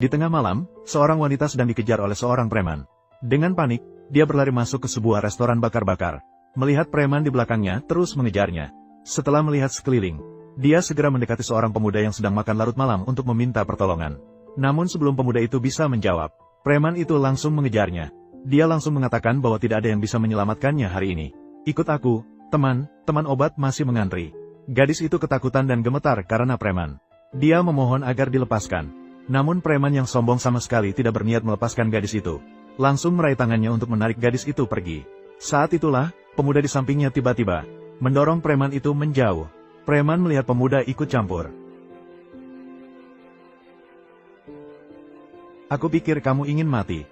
Di tengah malam, seorang wanita sedang dikejar oleh seorang preman. Dengan panik, dia berlari masuk ke sebuah restoran bakar-bakar. Melihat preman di belakangnya, terus mengejarnya. Setelah melihat sekeliling, dia segera mendekati seorang pemuda yang sedang makan larut malam untuk meminta pertolongan. Namun sebelum pemuda itu bisa menjawab, preman itu langsung mengejarnya. Dia langsung mengatakan bahwa tidak ada yang bisa menyelamatkannya hari ini. Ikut aku, teman obat masih mengantri. Gadis itu ketakutan dan gemetar karena preman. Dia memohon agar dilepaskan. Namun preman yang sombong sama sekali tidak berniat melepaskan gadis itu. Langsung meraih tangannya untuk menarik gadis itu pergi. Saat itulah, pemuda di sampingnya tiba-tiba mendorong preman itu menjauh. Preman melihat pemuda ikut campur. Aku pikir kamu ingin mati.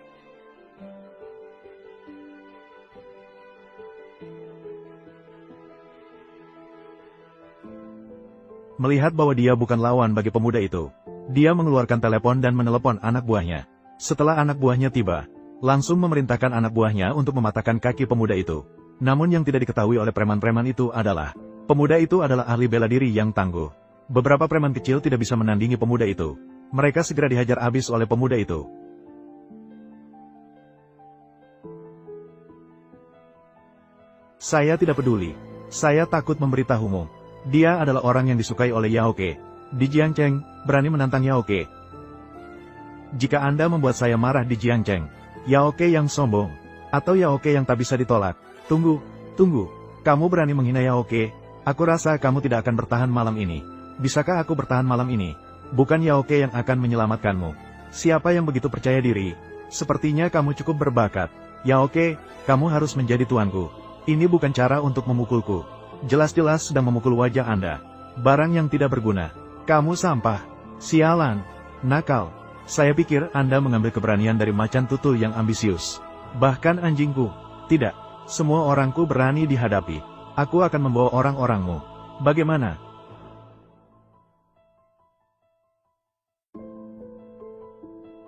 Melihat bahwa dia bukan lawan bagi pemuda itu, dia mengeluarkan telepon dan menelepon anak buahnya. Setelah anak buahnya tiba, langsung memerintahkan anak buahnya untuk mematahkan kaki pemuda itu. Namun yang tidak diketahui oleh preman-preman itu adalah, pemuda itu adalah ahli bela diri yang tangguh. Beberapa preman kecil tidak bisa menandingi pemuda itu. Mereka segera dihajar habis oleh pemuda itu. Saya tidak peduli. Saya takut memberitahumu. Dia adalah orang yang disukai oleh Yaoke. Di Jiangcheng, berani menantang Yaoke. Jika Anda membuat saya marah di Jiangcheng, Yaoke yang sombong, atau Yaoke yang tak bisa ditolak. Tunggu. Kamu berani menghina Yaoke? Aku rasa kamu tidak akan bertahan malam ini. Bisakah aku bertahan malam ini? Bukan Yaoke yang akan menyelamatkanmu. Siapa yang begitu percaya diri? Sepertinya kamu cukup berbakat. Yaoke, kamu harus menjadi tuanku. Ini bukan cara untuk memukulku. Jelas-jelas sedang memukul wajah Anda. Barang yang tidak berguna. Kamu sampah. Sialan. Nakal. Saya pikir Anda mengambil keberanian dari macan tutul yang ambisius. Bahkan anjingku. Tidak. Semua orangku berani dihadapi. Aku akan membawa orang-orangmu. Bagaimana?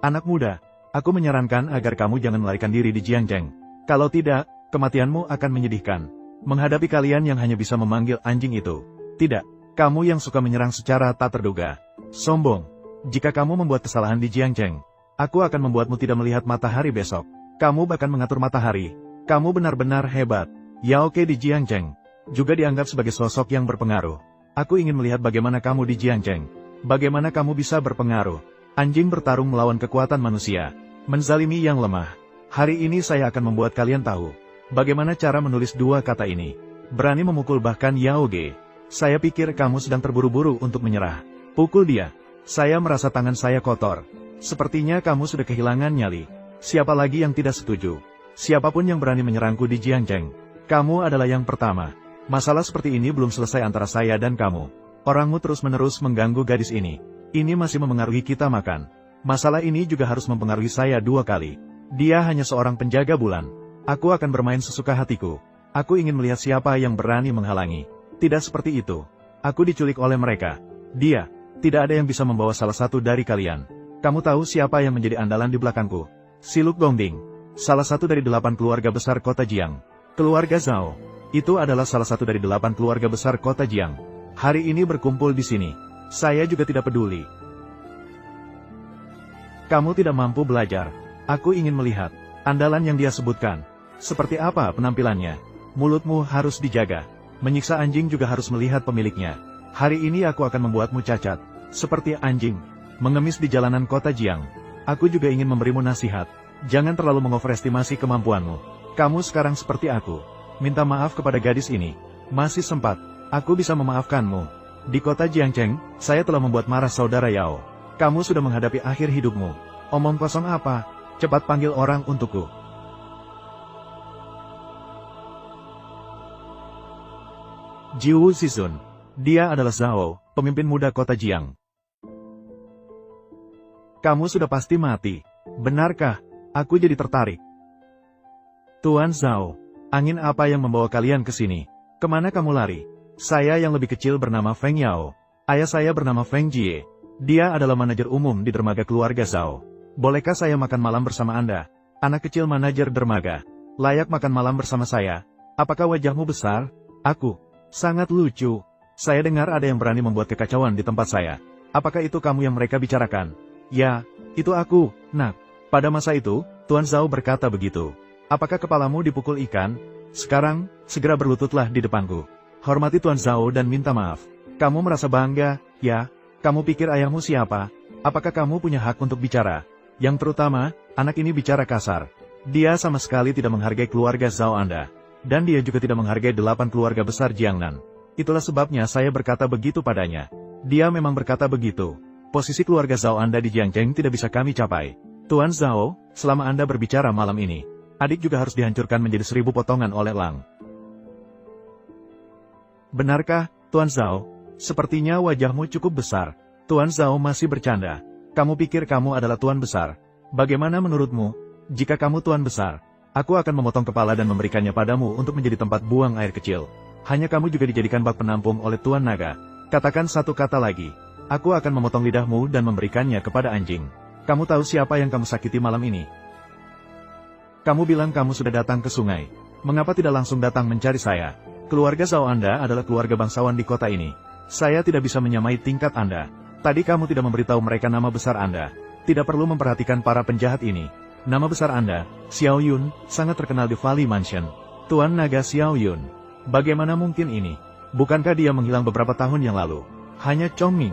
Anak muda, aku menyarankan agar kamu jangan melarikan diri di Jiangcheng. Kalau tidak, kematianmu akan menyedihkan. Menghadapi kalian yang hanya bisa memanggil anjing itu. Tidak. Kamu yang suka menyerang secara tak terduga. Sombong. Jika kamu membuat kesalahan di Jiangcheng, aku akan membuatmu tidak melihat matahari besok. Kamu bahkan mengatur matahari. Kamu benar-benar hebat. Yaoke di Jiangcheng juga dianggap sebagai sosok yang berpengaruh. Aku ingin melihat bagaimana kamu di Jiangcheng. Bagaimana kamu bisa berpengaruh. Anjing bertarung melawan kekuatan manusia. Menzalimi yang lemah. Hari ini saya akan membuat kalian tahu bagaimana cara menulis dua kata ini. Berani memukul bahkan Yaoge. Saya pikir kamu sedang terburu-buru untuk menyerah. Pukul dia. Saya merasa tangan saya kotor. Sepertinya kamu sudah kehilangan nyali. Siapa lagi yang tidak setuju? Siapapun yang berani menyerangku di Jiangcheng, kamu adalah yang pertama. Masalah seperti ini belum selesai antara saya dan kamu. Orangmu terus-menerus mengganggu gadis ini. Ini masih memengaruhi kita makan. Masalah ini juga harus mempengaruhi saya 2 kali. Dia hanya seorang penjaga bulan. Aku akan bermain sesuka hatiku. Aku ingin melihat siapa yang berani menghalangi. Tidak seperti itu. Aku diculik oleh mereka. Dia. Tidak ada yang bisa membawa salah satu dari kalian. Kamu tahu siapa yang menjadi andalan di belakangku? Siluk Gongding. Salah satu dari 8 keluarga besar kota Jiang. Keluarga Zhao. Itu adalah salah satu dari 8 keluarga besar kota Jiang. Hari ini berkumpul di sini. Saya juga tidak peduli. Kamu tidak mampu belajar. Aku ingin melihat andalan yang dia sebutkan. Seperti apa penampilannya? Mulutmu harus dijaga. Menyiksa anjing juga harus melihat pemiliknya. Hari ini aku akan membuatmu cacat. Seperti anjing. Mengemis di jalanan kota Jiang. Aku juga ingin memberimu nasihat. Jangan terlalu mengoverestimasi kemampuanmu. Kamu sekarang seperti aku. Minta maaf kepada gadis ini. Masih sempat. Aku bisa memaafkanmu. Di kota Jiangcheng, saya telah membuat marah saudara Yao. Kamu sudah menghadapi akhir hidupmu. Omong kosong apa? Cepat panggil orang untukku. Jiwu Zizun. Dia adalah Zhao, pemimpin muda kota Jiang. Kamu sudah pasti mati. Benarkah? Aku jadi tertarik. Tuan Zhao, angin apa yang membawa kalian ke sini? Kemana kamu lari? Saya yang lebih kecil bernama Feng Yao. Ayah saya bernama Feng Jie. Dia adalah manajer umum di dermaga keluarga Zhao. Bolehkah saya makan malam bersama Anda? Anak kecil manajer dermaga. Layak makan malam bersama saya? Apakah wajahmu besar? Aku. Sangat lucu. Saya dengar ada yang berani membuat kekacauan di tempat saya. Apakah itu kamu yang mereka bicarakan? Ya, Itu aku, nak. Pada masa itu, Tuan Zhao berkata begitu. Apakah kepalamu dipukul ikan? Sekarang, segera berlututlah di depanku. Hormati Tuan Zhao dan minta maaf. Kamu merasa bangga, ya? Kamu pikir ayahmu siapa? Apakah kamu punya hak untuk bicara? Yang terutama, anak ini bicara kasar. Dia sama sekali tidak menghargai keluarga Zhao Anda. Dan dia juga tidak menghargai 8 keluarga besar Jiangnan. Itulah sebabnya saya berkata begitu padanya. Dia memang berkata begitu. Posisi keluarga Zhao Anda di Jiangcheng tidak bisa kami capai. Tuan Zhao, selama Anda berbicara malam ini, adik juga harus dihancurkan menjadi 1000 potongan oleh Lang. Benarkah, Tuan Zhao? Sepertinya wajahmu cukup besar. Tuan Zhao masih bercanda. Kamu pikir kamu adalah Tuan Besar? Bagaimana menurutmu? Jika kamu Tuan Besar, aku akan memotong kepala dan memberikannya padamu untuk menjadi tempat buang air kecil. Hanya kamu juga dijadikan bak penampung oleh Tuan Naga. Katakan satu kata lagi. Aku akan memotong lidahmu dan memberikannya kepada anjing. Kamu tahu siapa yang kamu sakiti malam ini? Kamu bilang kamu sudah datang ke sungai. Mengapa tidak langsung datang mencari saya? Keluarga Zhao Anda adalah keluarga bangsawan di kota ini. Saya tidak bisa menyamai tingkat Anda. Tadi kamu tidak memberitahu mereka nama besar Anda. Tidak perlu memperhatikan para penjahat ini. Nama besar Anda, Xiao Yun, sangat terkenal di Valley Mansion. Tuan Naga Xiao Yun. Bagaimana mungkin ini? Bukankah dia menghilang beberapa tahun yang lalu? Hanya Chongming.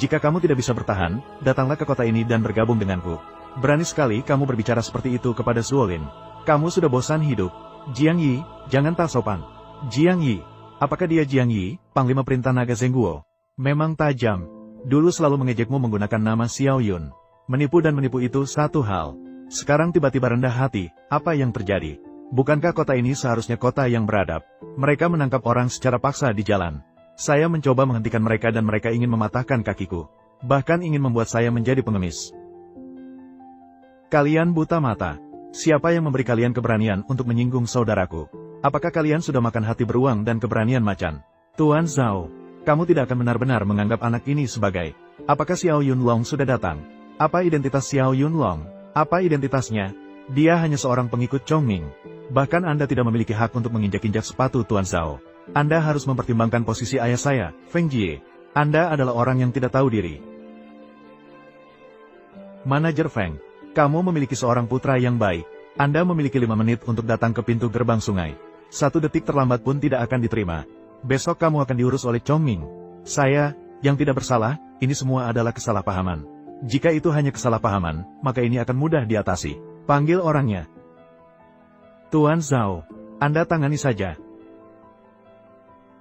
Jika kamu tidak bisa bertahan, datanglah ke kota ini dan bergabung denganku. Berani sekali kamu berbicara seperti itu kepada Zuolin. Kamu sudah bosan hidup. Jiang Yi, jangan tak sopan. Jiang Yi. Apakah dia Jiang Yi, Panglima Perintah Naga Zhengguo? Memang tajam. Dulu selalu mengejekmu menggunakan nama Xiao Yun. Menipu dan menipu itu satu hal. Sekarang tiba-tiba rendah hati, apa yang terjadi? Bukankah kota ini seharusnya kota yang beradab? Mereka menangkap orang secara paksa di jalan. Saya mencoba menghentikan mereka dan mereka ingin mematahkan kakiku. Bahkan ingin membuat saya menjadi pengemis. Kalian buta mata. Siapa yang memberi kalian keberanian untuk menyinggung saudaraku? Apakah kalian sudah makan hati beruang dan keberanian macan? Tuan Zhao, kamu tidak akan benar-benar menganggap anak ini sebagai... Apakah Xiao Yunlong sudah datang? Apa identitas Xiao Yunlong? Apa identitasnya? Dia hanya seorang pengikut Chongming. Bahkan Anda tidak memiliki hak untuk menginjak-injak sepatu Tuan Zhao. Anda harus mempertimbangkan posisi ayah saya, Feng Jie. Anda adalah orang yang tidak tahu diri. Manajer Feng, kamu memiliki seorang putra yang baik. Anda memiliki 5 menit untuk datang ke pintu gerbang sungai. 1 detik terlambat pun tidak akan diterima. Besok kamu akan diurus oleh Chongming. Saya, yang tidak bersalah, ini semua adalah kesalahpahaman. Jika itu hanya kesalahpahaman, maka ini akan mudah diatasi. Panggil orangnya. Tuan Zhao, Anda tangani saja.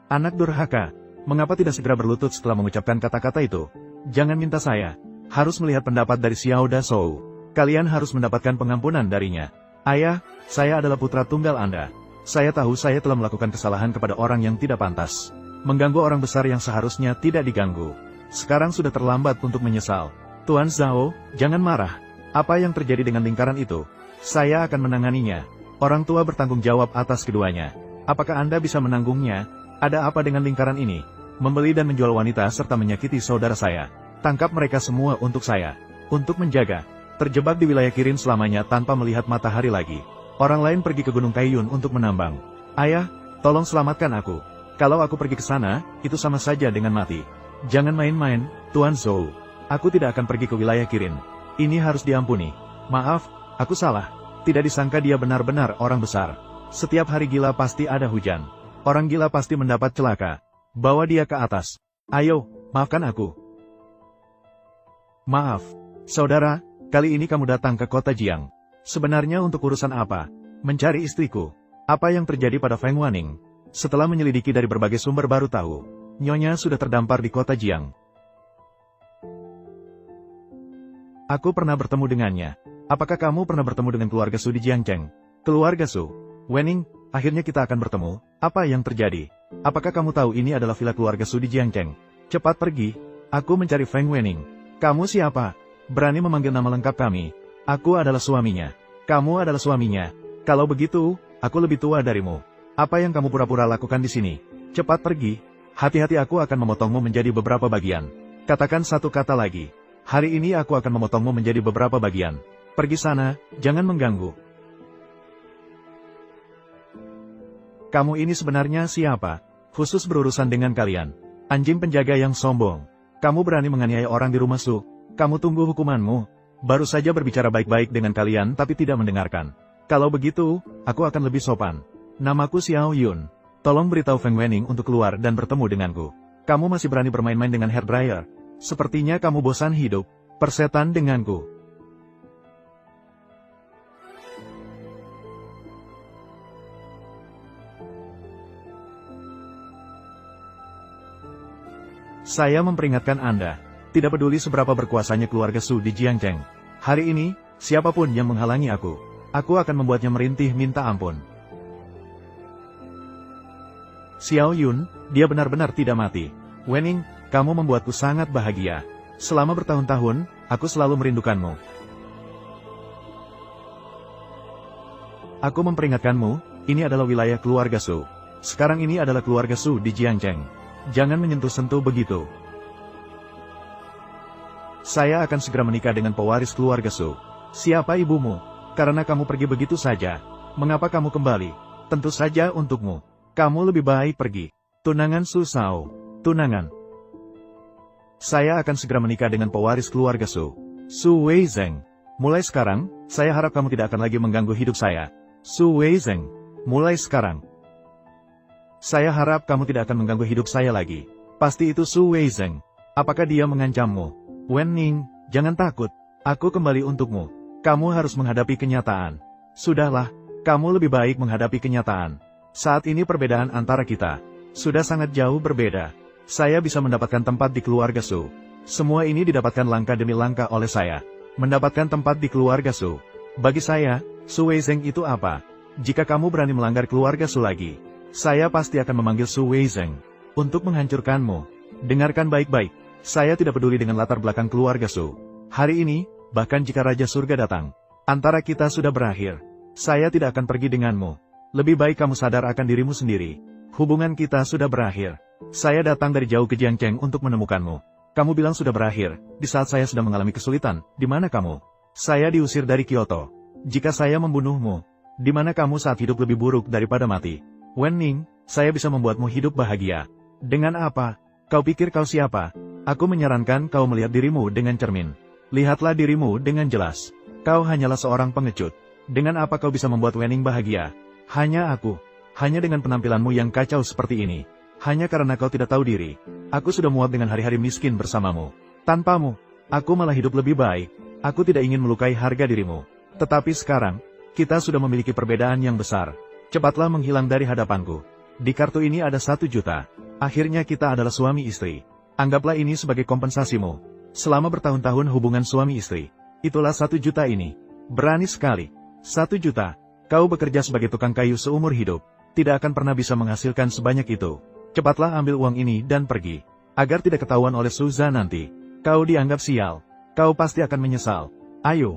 Anak durhaka, mengapa tidak segera berlutut setelah mengucapkan kata-kata itu? Jangan minta saya. Harus melihat pendapat dari Xiao Da Shou. Kalian harus mendapatkan pengampunan darinya. Ayah, saya adalah putra tunggal Anda. Saya tahu saya telah melakukan kesalahan kepada orang yang tidak pantas. Mengganggu orang besar yang seharusnya tidak diganggu. Sekarang sudah terlambat untuk menyesal. Tuan Zhao, jangan marah. Apa yang terjadi dengan lingkaran itu? Saya akan menanganinya. Orang tua bertanggung jawab atas keduanya. Apakah Anda bisa menanggungnya? Ada apa dengan lingkaran ini? Membeli dan menjual wanita serta menyakiti saudara saya. Tangkap mereka semua untuk saya. Untuk menjaga. Terjebak di wilayah Kirin selamanya tanpa melihat matahari lagi. Orang lain pergi ke Gunung Kaiyun untuk menambang. Ayah, tolong selamatkan aku. Kalau aku pergi ke sana, itu sama saja dengan mati. Jangan main-main, Tuan Zhou. Aku tidak akan pergi ke wilayah Kirin. Ini harus diampuni. Maaf, aku salah. Tidak disangka dia benar-benar orang besar. Setiap hari gila pasti ada hujan. Orang gila pasti mendapat celaka. Bawa dia ke atas. Ayo, maafkan aku. Maaf. Saudara, kali ini kamu datang ke kota Jiang. Sebenarnya untuk urusan apa? Mencari istriku. Apa yang terjadi pada Feng Wanning? Setelah menyelidiki dari berbagai sumber baru tahu, Nyonya sudah terdampar di kota Jiang. Aku pernah bertemu dengannya. Apakah kamu pernah bertemu dengan keluarga Su di Jiangcheng? Keluarga Su. Wenning, akhirnya kita akan bertemu. Apa yang terjadi? Apakah kamu tahu ini adalah villa keluarga Su di Jiangcheng? Cepat pergi. Aku mencari Feng Wenning. Kamu siapa? Berani memanggil nama lengkap kami? Aku adalah suaminya. Kamu adalah suaminya. Kalau begitu, aku lebih tua darimu. Apa yang kamu pura-pura lakukan di sini? Cepat pergi. Hati-hati, aku akan memotongmu menjadi beberapa bagian. Katakan satu kata lagi. Hari ini aku akan memotongmu menjadi beberapa bagian. Pergi sana, jangan mengganggu. Kamu ini sebenarnya siapa? Khusus berurusan dengan kalian. Anjing penjaga yang sombong. Kamu berani menganiaya orang di rumah Su. Kamu tunggu hukumanmu. Baru saja berbicara baik-baik dengan kalian tapi tidak mendengarkan. Kalau begitu, aku akan lebih sopan. Namaku Xiao Yun. Tolong beritahu Feng Wening untuk keluar dan bertemu denganku. Kamu masih berani bermain-main dengan hairdryer? Sepertinya kamu bosan hidup. Persetan denganku. Saya memperingatkan Anda. Tidak peduli seberapa berkuasanya keluarga Su di Jiangzheng. Hari ini, siapapun yang menghalangi aku akan membuatnya merintih minta ampun. Xiao Yun, dia benar-benar tidak mati. Wening, kamu membuatku sangat bahagia. Selama bertahun-tahun, aku selalu merindukanmu. Aku memperingatkanmu, ini adalah wilayah keluarga Su. Sekarang ini adalah keluarga Su di Jiangzheng. Jangan menyentuh-sentuh begitu. Saya akan segera menikah dengan pewaris keluarga Su. Siapa ibumu? Karena kamu pergi begitu saja. Mengapa kamu kembali? Tentu saja untukmu. Kamu lebih baik pergi. Tunangan Su Shao. Tunangan. Saya akan segera menikah dengan pewaris keluarga Su. Su Weizeng. Mulai sekarang, saya harap kamu tidak akan lagi mengganggu hidup saya. Su Weizeng. Mulai sekarang. Saya harap kamu tidak akan mengganggu hidup saya lagi. Pasti itu Su Weizeng. Apakah dia mengancammu? Wening, jangan takut. Aku kembali untukmu. Kamu harus menghadapi kenyataan. Sudahlah, kamu lebih baik menghadapi kenyataan. Saat ini perbedaan antara kita sudah sangat jauh berbeda. Saya bisa mendapatkan tempat di keluarga Su. Semua ini didapatkan langkah demi langkah oleh saya. Mendapatkan tempat di keluarga Su. Bagi saya, Su Weizeng itu apa? Jika kamu berani melanggar keluarga Su lagi, saya pasti akan memanggil Su Weizeng untuk menghancurkanmu. Dengarkan baik-baik. Saya tidak peduli dengan latar belakang keluarga Su. Hari ini, bahkan jika Raja Surga datang, antara kita sudah berakhir. Saya tidak akan pergi denganmu. Lebih baik kamu sadar akan dirimu sendiri. Hubungan kita sudah berakhir. Saya datang dari jauh ke Jiangzheng untuk menemukanmu. Kamu bilang sudah berakhir, di saat saya sedang mengalami kesulitan. Di mana kamu? Saya diusir dari Kyoto. Jika saya membunuhmu, di mana kamu saat hidup lebih buruk daripada mati? Wening, saya bisa membuatmu hidup bahagia. Dengan apa? Kau pikir kau siapa? Aku menyarankan kau melihat dirimu dengan cermin. Lihatlah dirimu dengan jelas. Kau hanyalah seorang pengecut. Dengan apa kau bisa membuat Wening bahagia? Hanya aku. Hanya dengan penampilanmu yang kacau seperti ini. Hanya karena kau tidak tahu diri. Aku sudah muak dengan hari-hari miskin bersamamu. Tanpamu, aku malah hidup lebih baik. Aku tidak ingin melukai harga dirimu. Tetapi sekarang, kita sudah memiliki perbedaan yang besar. Cepatlah menghilang dari hadapanku. Di kartu ini ada 1 juta. Akhirnya kita adalah suami istri. Anggaplah ini sebagai kompensasimu. Selama bertahun-tahun hubungan suami istri. Itulah 1 juta ini. Berani sekali. 1 juta. Kau bekerja sebagai tukang kayu seumur hidup. Tidak akan pernah bisa menghasilkan sebanyak itu. Cepatlah ambil uang ini dan pergi. Agar tidak ketahuan oleh Suza nanti. Kau dianggap sial. Kau pasti akan menyesal. Ayo.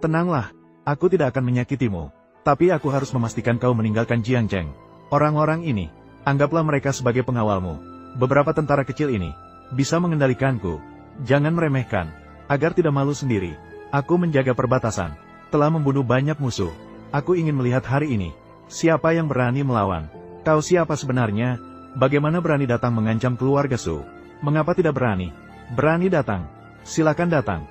Tenanglah. Aku tidak akan menyakitimu. Tapi aku harus memastikan kau meninggalkan Jiangzheng. Orang-orang ini, anggaplah mereka sebagai pengawalmu. Beberapa tentara kecil ini bisa mengendalikanku. Jangan meremehkan. Agar tidak malu sendiri. Aku menjaga perbatasan. Telah membunuh banyak musuh. Aku ingin melihat hari ini. Siapa yang berani melawan? Kau siapa sebenarnya? Bagaimana berani datang mengancam keluarga Su? Mengapa tidak berani? Berani datang. Silakan datang.